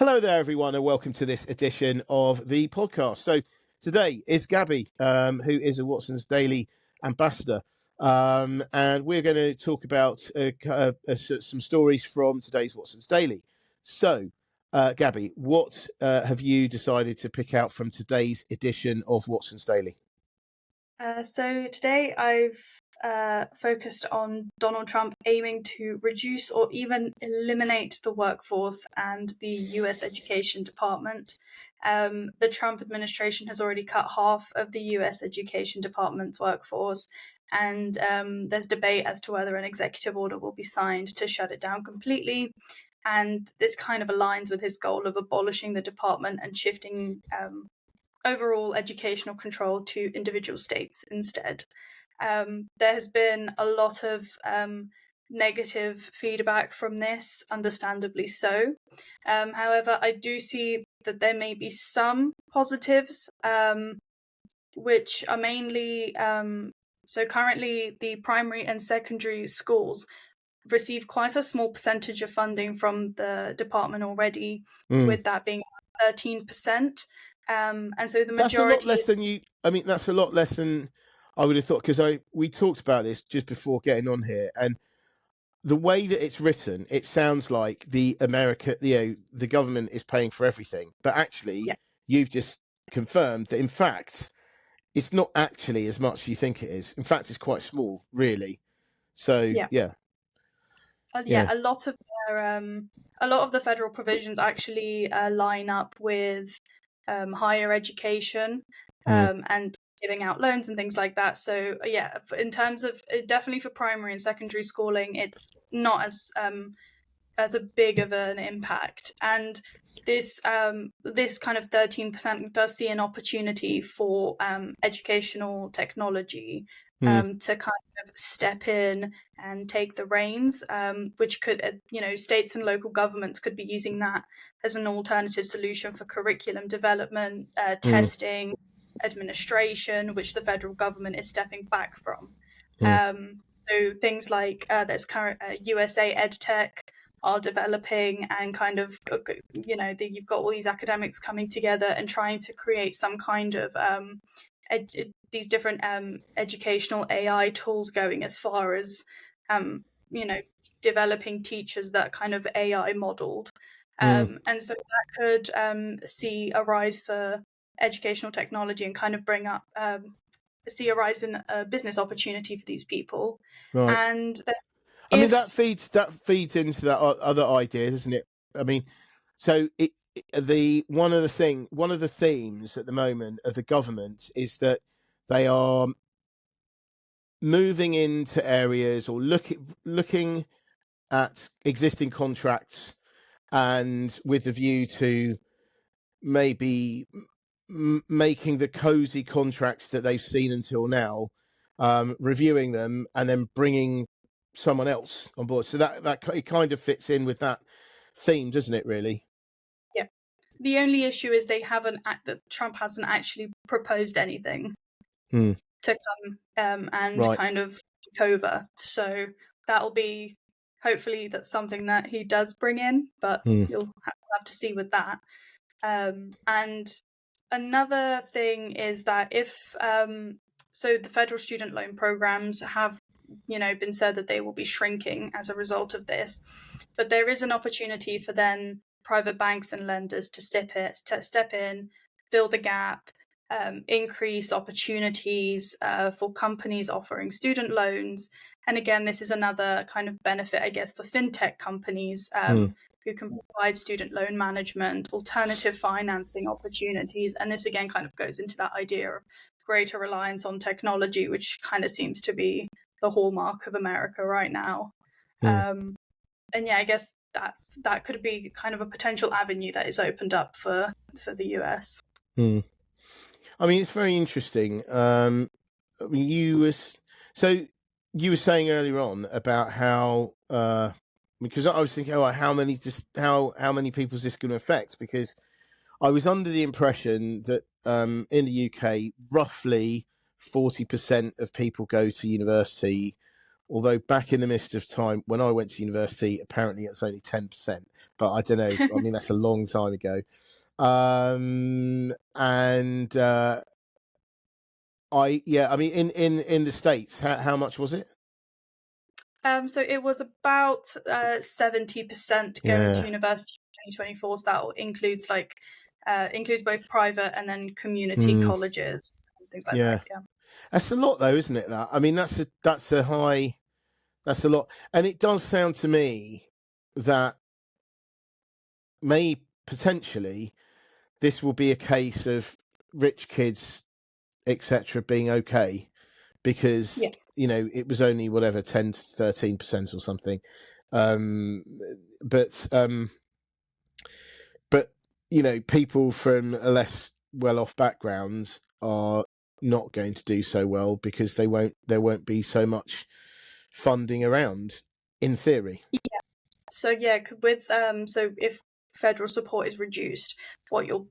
Hello there, everyone, and welcome to this edition of the podcast. So today is Gabby, who is a Watson's Daily ambassador, and we're going to talk about some stories from today's Watson's Daily. So, Gabby, what have you decided to pick out from today's edition of Watson's Daily? So today I've focused on Donald Trump aiming to reduce or even eliminate the workforce and the US Education Department. The Trump administration has already cut half of the US Education Department's workforce, and there's debate as to whether an executive order will be signed to shut it down completely. And this kind of aligns with his goal of abolishing the department and shifting overall educational control to individual states instead. There has been a lot of negative feedback from this, understandably so. However, I do see that there may be some positives, which are mainly so currently the primary and secondary schools receive quite a small percentage of funding from the department already, with that being 13%. And so the majority. That's a lot less than you. I mean, that's a lot less than I would have thought, because we talked about this just before getting on here, and the way that it's written, it sounds like the government is paying for everything, but actually, you've just confirmed that in fact, it's not actually as much as you think it is. In fact, it's quite small, really. So yeah. A lot of the federal provisions actually line up with higher education and giving out loans and things like that. So in terms of definitely for primary and secondary schooling, it's not as a big of an impact. And this kind of 13% does see an opportunity for educational technology to kind of step in and take the reins, which could, states and local governments could be using that as an alternative solution for curriculum development, testing, administration, which the federal government is stepping back from. So things like there's current USA EdTech are developing, and kind of, you've got all these academics coming together and trying to create some kind of these different educational AI tools going, as far as developing teachers that kind of AI modeled, and so that could see a rise for educational technology and kind of bring up see a rise in business opportunity for these people. Right. And that feeds into that other idea, doesn't it? I mean, so one of the themes at the moment of the government is that they are moving into areas or looking at existing contracts, and with the view to maybe making the cozy contracts that they've seen until now, reviewing them and then bringing someone else on board. So that it kind of fits in with that theme, doesn't it, really? Yeah. The only issue is that Trump hasn't actually proposed anything to come and kind of take over. So that'll be, hopefully that's something that he does bring in, but you'll have to see with that. And another thing is that if so the federal student loan programs have been said that they will be shrinking as a result of this, but there is an opportunity for then private banks and lenders to step in, fill the gap, increase opportunities for companies offering student loans. And again, this is another kind of benefit, I guess, for fintech companies who can provide student loan management, alternative financing opportunities. And this again kind of goes into that idea of greater reliance on technology, which kind of seems to be the hallmark of America right now. And I guess that could be kind of a potential avenue that is opened up for the US. I mean, it's very interesting. You were saying earlier on about how, because I was thinking, how many people is this going to affect? Because I was under the impression that in the UK, roughly 40% of people go to university, Although back in the midst of time when I went to university, apparently it was only 10%. But I don't know. I mean, that's a long time ago. In the States, how much was it? So it was about 70% going to university in 2024. So that includes includes both private and then community colleges and things like that. Yeah, that's a lot, though, isn't it? That, I mean, that's a lot, and it does sound to me that potentially this will be a case of rich kids, etc., being okay because it was only whatever 10 to 13% or something, but people from a less well-off backgrounds are not going to do so well because there won't be so much funding around, in theory. So with so if federal support is reduced, what you'll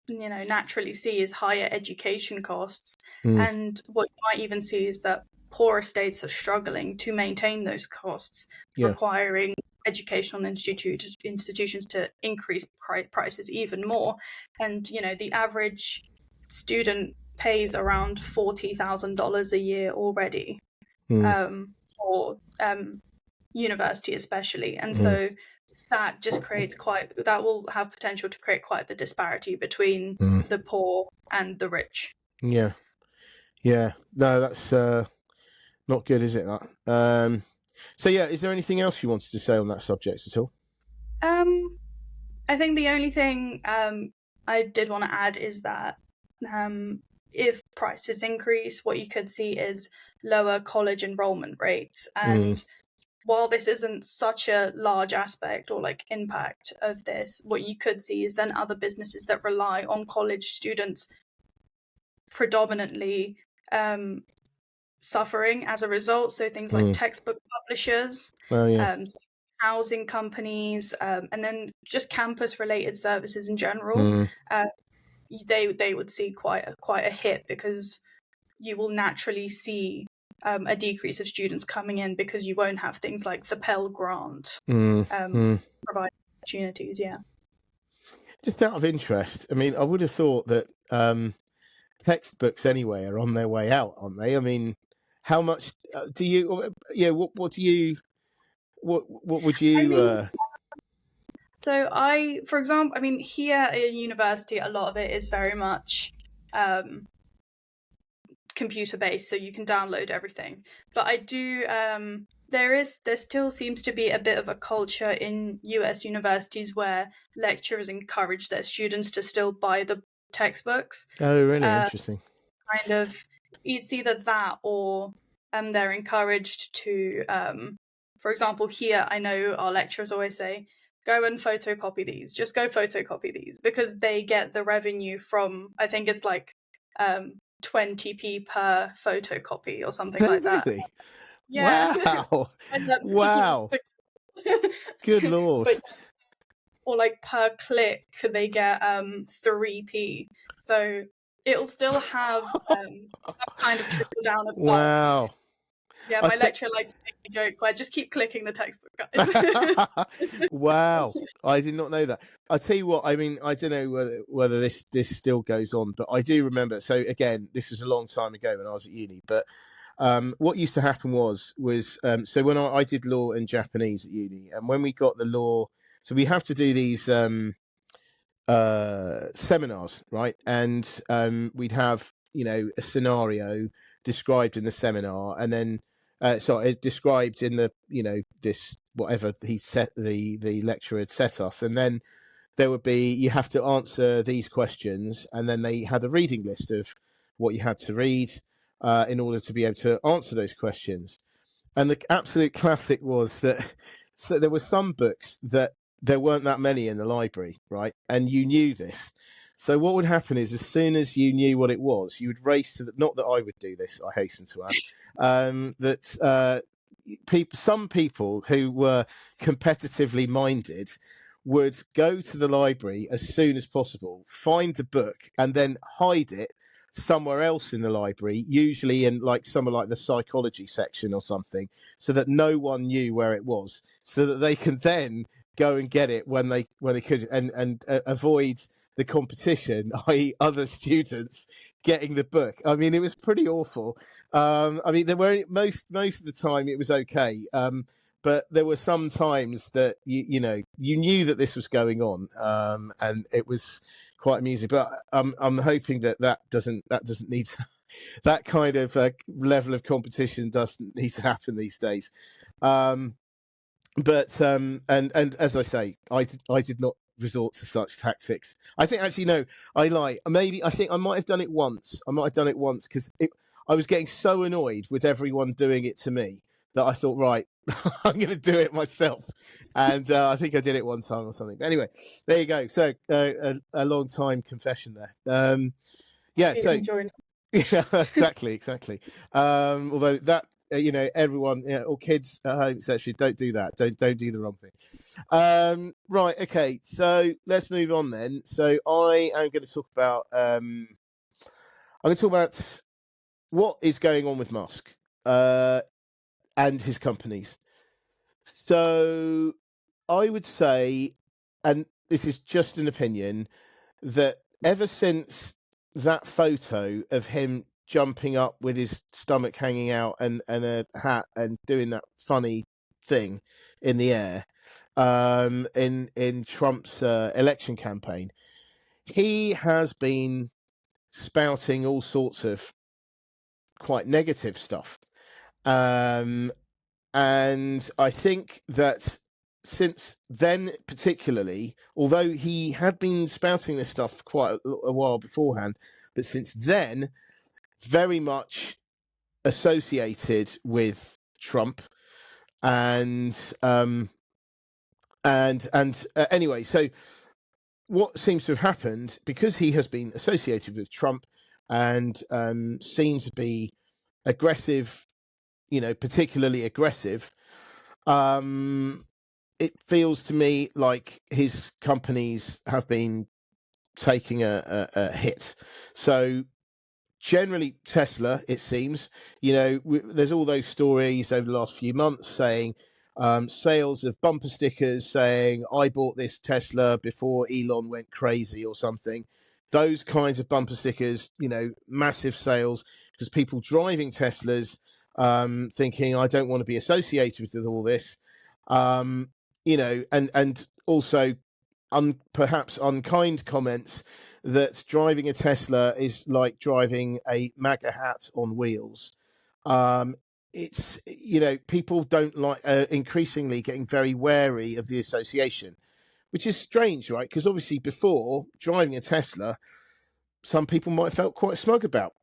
naturally see is higher education costs, and what you might even see is that poorer states are struggling to maintain those costs, requiring educational institutions to increase prices even more. And the average student pays around $40,000 a year already for university especially, and so that just that will have potential to create quite the disparity between the poor and the rich. No, that's not good, is it? That so is there anything else you wanted to say on that subject at all? I think the only thing I did want to add is that if prices increase, what you could see is lower college enrollment rates. And while this isn't such a large aspect or impact of this, what you could see is then other businesses that rely on college students predominantly suffering as a result. So things like textbook publishers, housing companies, and then just campus-related services in general. They would see quite a hit because you will naturally see a decrease of students coming in because you won't have things like the Pell Grant provide opportunities. Yeah. Just out of interest, I mean, I would have thought that textbooks anyway are on their way out, aren't they? I mean, how much do you? What do you? What would you? So for example, I mean, here at university, a lot of it is very much computer based, so you can download everything. But I do there still seems to be a bit of a culture in US universities where lecturers encourage their students to still buy the textbooks. Oh, really? Interesting. Kind of, it's either that or they're encouraged to for example, here I know our lecturers always say, go and photocopy these, just go photocopy these, because they get the revenue from, I think it's 20p per photocopy or something like that. Really? Yeah. Wow. Wow. Good Lord. Or per click they get 3p. So it'll still have that kind of trickle down effect. Wow. Yeah, my lecturer likes to make a joke where just keep clicking the textbook, guys. Wow. I did not know that. I'll tell you what, I mean, I don't know whether this still goes on, but I do remember. So again, this was a long time ago when I was at uni, but what used to happen was so when I did law and Japanese at uni, and when we got the law, so we have to do these seminars, right? And we'd have a scenario described in the seminar, and then described in the this whatever he set the lecturer had set us, and then there would be, you have to answer these questions, and then they had a reading list of what you had to read in order to be able to answer those questions. And the absolute classic was that so there were some books that there weren't that many in the library, right? And you knew this. So what would happen is, as soon as you knew what it was, you would race to not that I would do this, I hasten to add, some people who were competitively minded would go to the library as soon as possible, find the book, and then hide it somewhere else in the library, usually in like somewhere like the psychology section or something, so that no one knew where it was, so that they can then go and get it when they could, and avoid the competition, i.e. other students getting the book. I mean, it was pretty awful. I mean, there were most of the time it was okay. But there were some times that you knew that this was going on, and it was quite amusing. But I'm hoping that doesn't need to, that kind of level of competition doesn't need to happen these days. But and as I say, I did not resort to such tactics. I think, actually, no, I lie. Maybe I think I might have done it once. Because I was getting so annoyed with everyone doing it to me that I thought, right, I'm going to do it myself. And I think I did it one time or something. But anyway, there you go. So a long time confession there. Yeah. So yeah, exactly. Although that, everyone, all kids at home, especially, don't do that. Don't do the wrong thing. Right. Okay. So let's move on then. So I am going to talk about. I'm going to talk about what is going on with Musk and his companies. So I would say, and this is just an opinion, that ever since that photo of him jumping up with his stomach hanging out and a hat and doing that funny thing in the air in Trump's election campaign, he has been spouting all sorts of quite negative stuff. And I think that since then, particularly, although he had been spouting this stuff quite a while beforehand, but since then, very much associated with Trump. And anyway, so what seems to have happened, because he has been associated with Trump and seen to be aggressive, particularly aggressive, it feels to me like his companies have been taking a hit. So generally Tesla, it seems, there's all those stories over the last few months saying sales of bumper stickers saying, I bought this Tesla before Elon went crazy or something. Those kinds of bumper stickers, massive sales, because people driving Teslas thinking, I don't want to be associated with all this. And also perhaps unkind comments that driving a Tesla is like driving a MAGA hat on wheels. It's, people don't like, increasingly getting very wary of the association, which is strange, right? Because obviously before, driving a Tesla, some people might have felt quite smug about,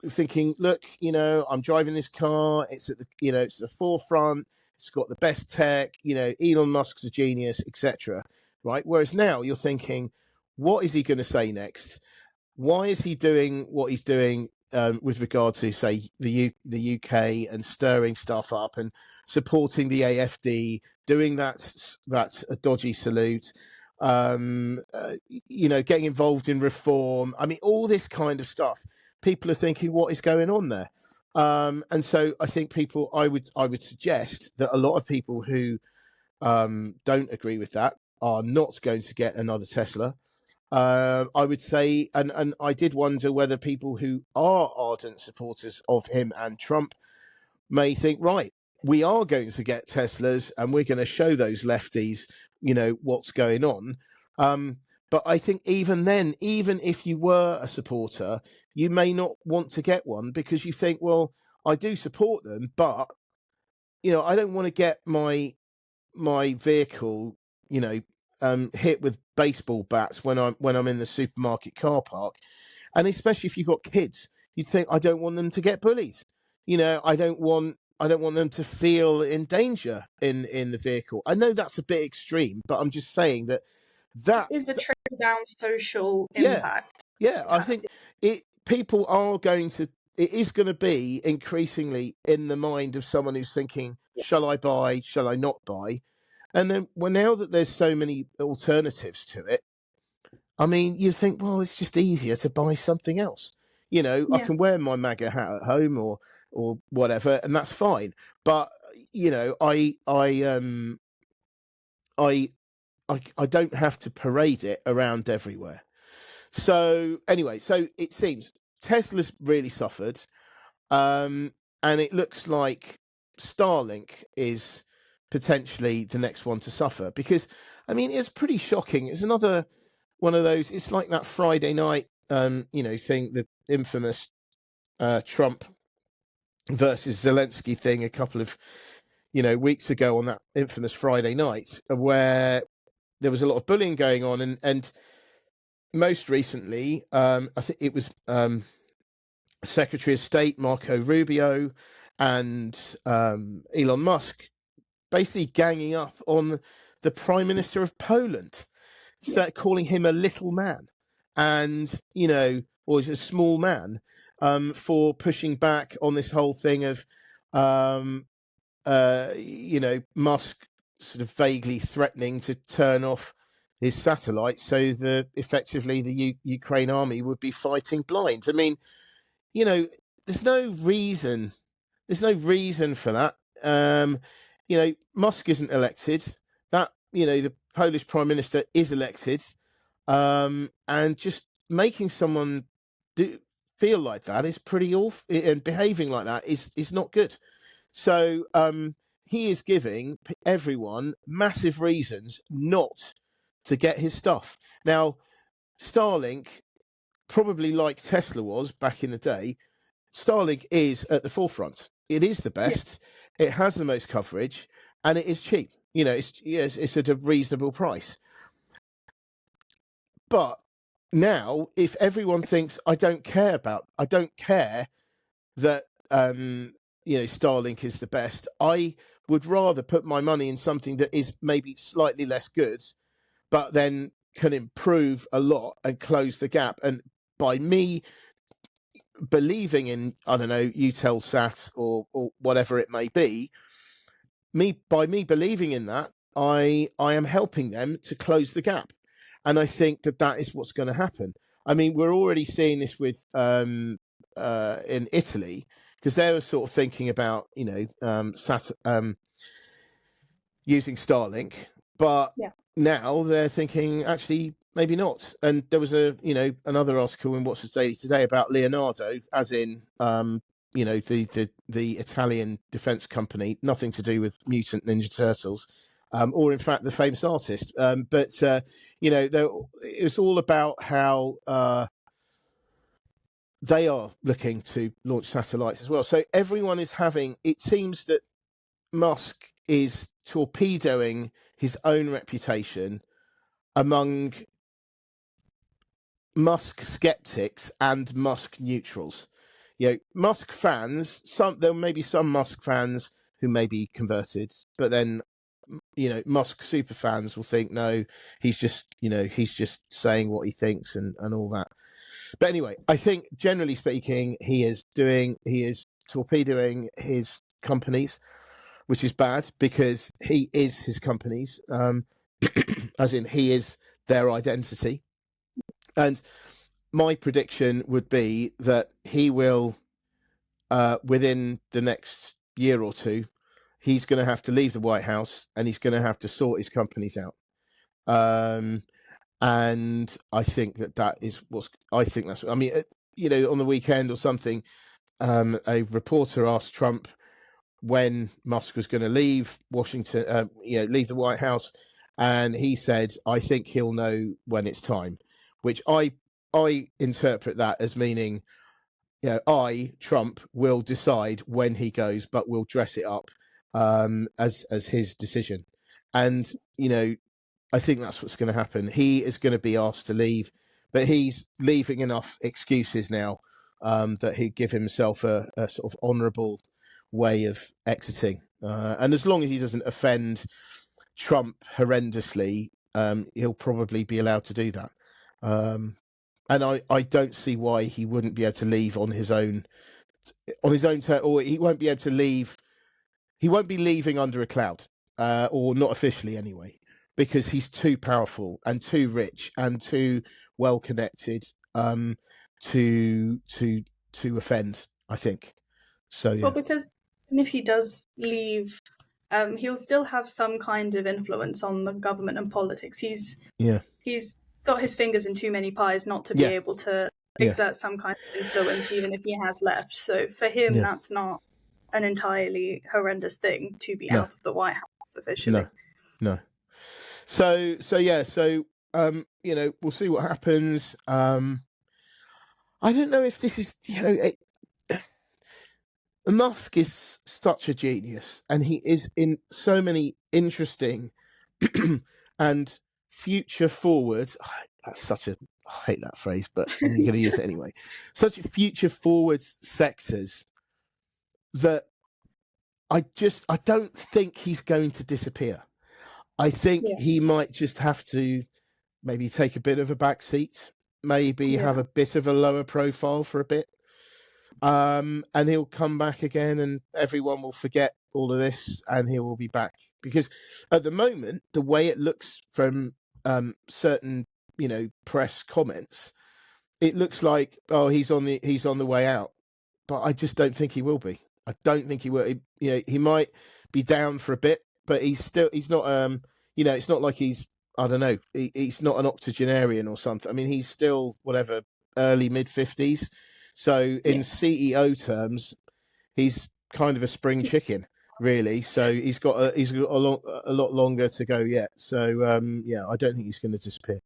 thinking, look, I'm driving this car. It's at the, it's at the forefront. It's got the best tech, Elon Musk's a genius, etc. Right. Whereas now you're thinking, what is he going to say next? Why is he doing what he's doing with regard to, say, the UK and stirring stuff up and supporting the AFD, doing that a dodgy salute, getting involved in reform. I mean, all this kind of stuff. People are thinking, what is going on there? And so I think I would suggest that a lot of people who don't agree with that are not going to get another Tesla. I would say, and I did wonder whether people who are ardent supporters of him and Trump may think, right, we are going to get Teslas and we're going to show those lefties, what's going on. But I think even then, even if you were a supporter, you may not want to get one because you think, well, I do support them, but, I don't want to get my vehicle, hit with baseball bats when I'm in the supermarket car park. And especially if you've got kids, you'd think, I don't want them to get bullied. I don't want them to feel in danger in the vehicle. I know that's a bit extreme, but I'm just saying that is a trickle down social impact. Yeah, I think people are going to. It is going to be increasingly in the mind of someone who's thinking, shall I buy? Shall I not buy? And then, now that there's so many alternatives to it, I mean, you think, well, it's just easier to buy something else. Yeah. I can wear my MAGA hat at home or whatever, and that's fine. But I don't have to parade it around everywhere. So anyway, so it seems Tesla's really suffered, and it looks like Starlink is potentially the next one to suffer, because I mean it's pretty shocking. It's another one of those. It's like that Friday night, thing, the infamous Trump versus Zelensky thing a couple of weeks ago on that infamous Friday night, where there was a lot of bullying going on, and most recently, I think it was Secretary of State Marco Rubio and Elon Musk basically ganging up on the Prime Minister of Poland, calling him a little man, and or a small man, for pushing back on this whole thing of Musk sort of vaguely threatening to turn off his satellites so that effectively the Ukraine army would be fighting blind. I mean, there's no reason for that. Musk isn't elected. That the Polish Prime Minister is elected, and just making someone feel like that is pretty awful, and behaving like that is not good. So he is giving everyone massive reasons not to get his stuff. Now, Starlink, probably like Tesla was back in the day, Starlink is at the forefront. It is the best. Yeah. It has the most coverage, and it is cheap. It's at a reasonable price. But now, if everyone thinks I don't care that Starlink is the best, I would rather put my money in something that is maybe slightly less good, but then can improve a lot and close the gap. And by me believing in, I don't know, Eutelsat or whatever it may be, by me believing in that, I am helping them to close the gap. And I think that is what's going to happen. I mean, we're already seeing this with in Italy, because they were sort of thinking about using Starlink, but now they're thinking actually maybe not. And there was another article in What's the Daily today about Leonardo, as in the Italian defense company, nothing to do with Mutant Ninja Turtles, or in fact the famous artist. But it was all about how they are looking to launch satellites as well. So everyone is having, it seems that Musk is torpedoing his own reputation among Musk skeptics and Musk neutrals. Musk fans, there may be some Musk fans who may be converted, but then Musk super fans will think, no, he's just saying what he thinks and all that. But anyway, I think generally speaking, he is torpedoing his companies, which is bad, because he is his companies, as in he is their identity. And my prediction would be that he will, within the next year or two, he's going to have to leave the White House and he's going to have to sort his companies out. And I think I mean, on the weekend or something, a reporter asked Trump when Musk was going to leave Washington, leave the White House, and he said, "I think he'll know when it's time," which I interpret that as meaning, Trump will decide when he goes, but will dress it up as his decision. And I think that's what's going to happen. He is going to be asked to leave, but he's leaving enough excuses now that he'd give himself a sort of honourable way of exiting. And as long as he doesn't offend Trump horrendously, he'll probably be allowed to do that. And I don't see why he wouldn't be able to leave on his own turn, or he won't be able to leave. He won't be leaving under a cloud, or not officially anyway, because he's too powerful and too rich and too well connected to offend, I think. So yeah. Well, because if he does leave, he'll still have some kind of influence on the government and politics. He's got his fingers in too many pies not to be able to exert some kind of influence, even if he has left. So for him, that's not an entirely horrendous thing to be out of the White House officially. No. So we'll see what happens. I don't know if this is, Musk is such a genius, and he is in so many interesting and future forward. That's I hate that phrase, but I'm going to use it anyway. Such future forward sectors that I don't think he's going to disappear. I think he might just have to maybe take a bit of a back seat, maybe have a bit of a lower profile for a bit. And he'll come back again and everyone will forget all of this and he will be back. Because at the moment, the way it looks from certain, press comments, it looks like, he's on the way out. But I just don't think he will be. I don't think he will. He might be down for a bit, but he's not, it's not like he's, I don't know, he's not an octogenarian or something. I mean, he's still, whatever, early, mid-50s. So in CEO terms, he's kind of a spring chicken, really. So he's got a lot longer to go yet. So, I don't think he's going to disappear.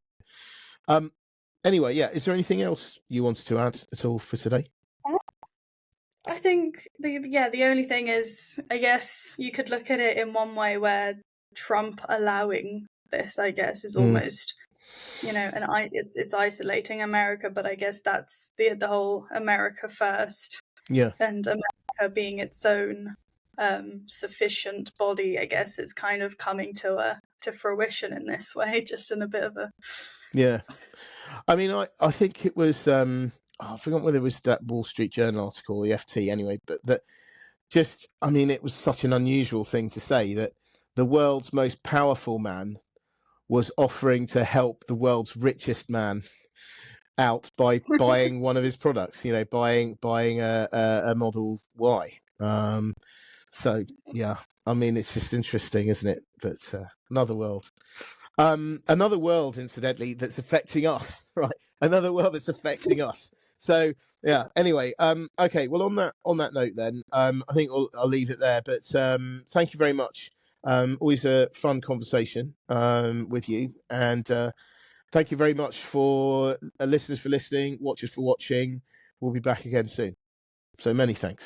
Anyway, is there anything else you wanted to add at all for today? I think the only thing is, I guess you could look at it in one way where Trump allowing this, I guess, is almost, it's isolating America, but I guess that's the whole America first. Yeah. And America being its own sufficient body, I guess, is kind of coming to fruition in this way, just in a bit of a... Yeah. I mean, I think it was... I forgot whether it was that Wall Street Journal article, the FT anyway, but that just, I mean, it was such an unusual thing to say that the world's most powerful man was offering to help the world's richest man out by buying one of his products, buying a Model Y. So, yeah, I mean, it's just interesting, isn't it? But another world. Another world, incidentally, that's affecting us, right? Another world that's affecting us. So, yeah. Anyway, okay. Well, on that note, then, I think I'll leave it there. But thank you very much. Always a fun conversation with you, and thank you very much for listeners for listening, watchers for watching. We'll be back again soon. So many thanks.